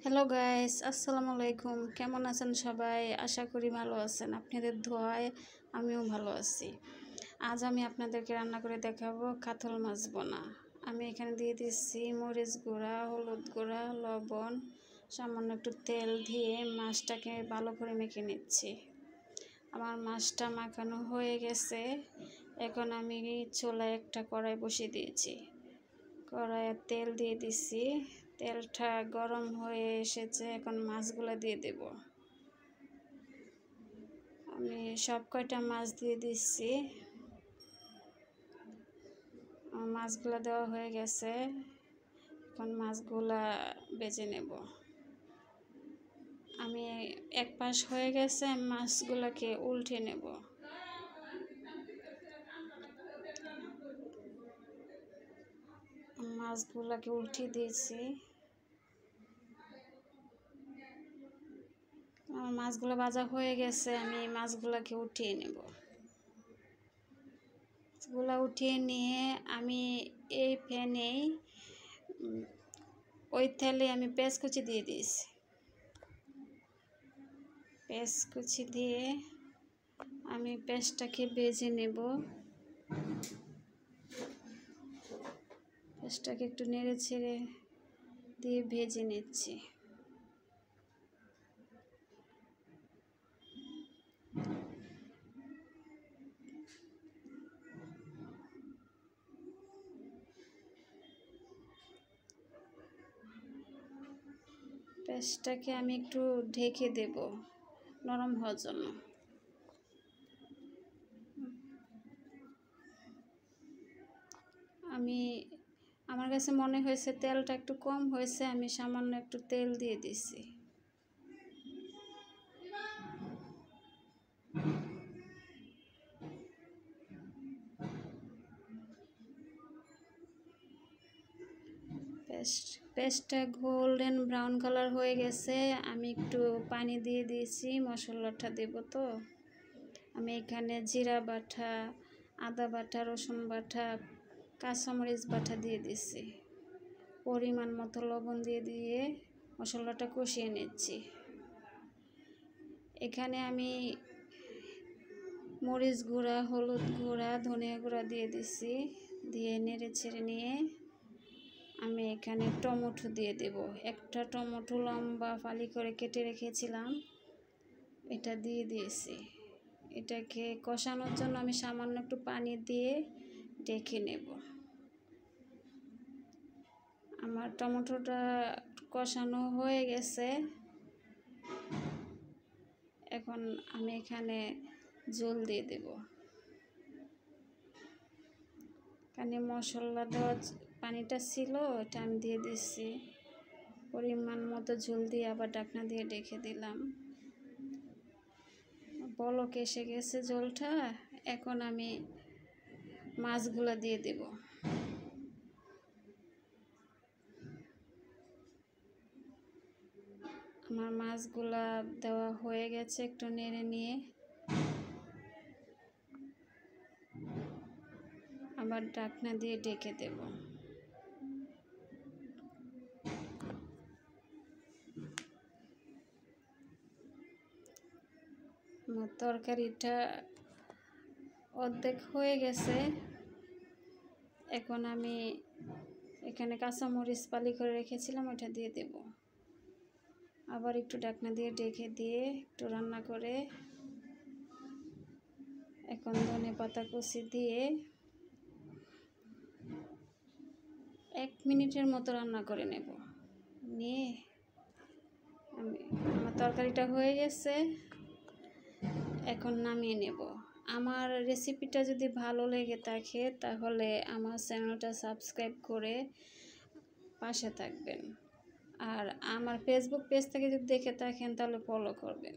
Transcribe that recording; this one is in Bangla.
হ্যালো গাইস, আসসালামু আলাইকুম। কেমন আছেন সবাই? আশা করি ভালো আছেন। আপনাদের দোয়ায় আমিও ভালো আছি। আজ আমি আপনাদেরকে রান্না করে দেখাবো কাতল মাছ বোনা। আমি এখানে দিয়ে দিচ্ছি মরিচ গুঁড়া, হলুদ গুঁড়া, লবণ, সামান্য একটু তেল দিয়ে মাছটাকে ভালো করে মেখে নিচ্ছি। আমার মাছটা মাখানো হয়ে গেছে। এখন আমি চুলায় একটা কড়াই বসিয়ে দিয়েছি। কড়াইয়ে তেল দিয়ে দিচ্ছি। তেলটা গরম হয়ে এসেছে, এখন মাছগুলো দিয়ে দেব। আমি সব কয়টা মাছ দিয়ে দিচ্ছি। মাছগুলো দেওয়া হয়ে গেছে, এখন মাছগুলা বেজে নেব। আমি এক পাশ হয়ে গেছে, মাছগুলোকে উল্টে নেব। মাছগুলোকে উল্টে দিয়েছি। আমার মাছগুলো ভাজা হয়ে গেছে, আমি মাছগুলোকে উঠিয়ে নেব। মাছগুলো উঠিয়ে নিয়ে আমি এই প্যানেই ওই তেলে আমি পেঁয়াজ কুচি দিয়ে দিয়েছি। পেঁয়াজ কুচি দিয়ে আমি পেঁয়াজটাকে ভেজে নেব। পেঁয়াজটাকে একটু নেড়ে ছেড়ে দিয়ে ভেজে নিচ্ছি। পেঁয়াজটাকে আমি একটু ঢেকে দেব নরম হওয়ার জন্য। আমার কাছে মনে হয়েছে তেলটা একটু কম হয়েছে, আমি সামান্য একটু তেল দিয়ে দিছি। পেস্টটা গোল্ডেন ব্রাউন কালার হয়ে গেছে। আমি একটু পানি দিয়ে দিয়েছি, মশলাটা দেব তো। আমি এখানে জিরা বাটা, আদা বাটা, রসুন বাটা, কাঁচামরিচ বাটা দিয়ে দিচ্ছি। পরিমাণ মতো লবণ দিয়ে মশলাটা কষিয়ে নিচ্ছি। এখানে আমি মরিচ গুঁড়া, হলুদ গুঁড়া, ধনিয়া গুঁড়া দিয়ে দিচ্ছি। দিয়ে নেড়ে ছেড়ে নিয়ে আমি এখানে টমেটো দিয়ে দেব। একটা টমেটো লম্বা ফালি করে কেটে রেখেছিলাম, এটা দিয়ে দিয়েছি। এটাকে কষানোর জন্য আমি সামান্য একটু পানি দিয়ে ঢেকে নেব। আমার টমেটোটা কষানো হয়ে গেছে। এখন আমি এখানে জল দিয়ে দেব। এখানে মশলা দেওয়া পানিটা ছিল, এটা আমি দিয়ে দিচ্ছি। পরিমাণ মতো ঝোল দিয়ে আবার ঢাকনা দিয়ে ঢেকে দিলাম। বলক এসে গেছে ঝোলটা, এখন আমি মাছগুলো দিয়ে দেব। আমার মাছগুলা দেওয়া হয়ে গেছে, একটু নেড়ে নিয়ে আবার ঢাকনা দিয়ে ঢেকে দেব। আমার তরকারিটা অর্ধেক হয়ে গেছে। এখন আমি এখানে কাঁচামরিচ ফালি করে রেখেছিলাম, ওটা দিয়ে দেব। আবার একটু ঢাকনা দিয়ে ঢেকে দিয়ে একটু রান্না করে এখন ধনেপাতা কুচি দিয়ে 1 মিনিটের মতো রান্না করে নেব। নিয়ে আমার তরকারিটা হয়ে গেছে, এখন নামিয়ে নেব। আমার রেসিপিটা যদি ভালো লেগে থাকে তাহলে আমার চ্যানেলটা সাবস্ক্রাইব করে পাশে থাকবেন। আর আমার ফেসবুক পেজ থেকে যদি দেখে থাকেন তাহলে ফলো করবেন।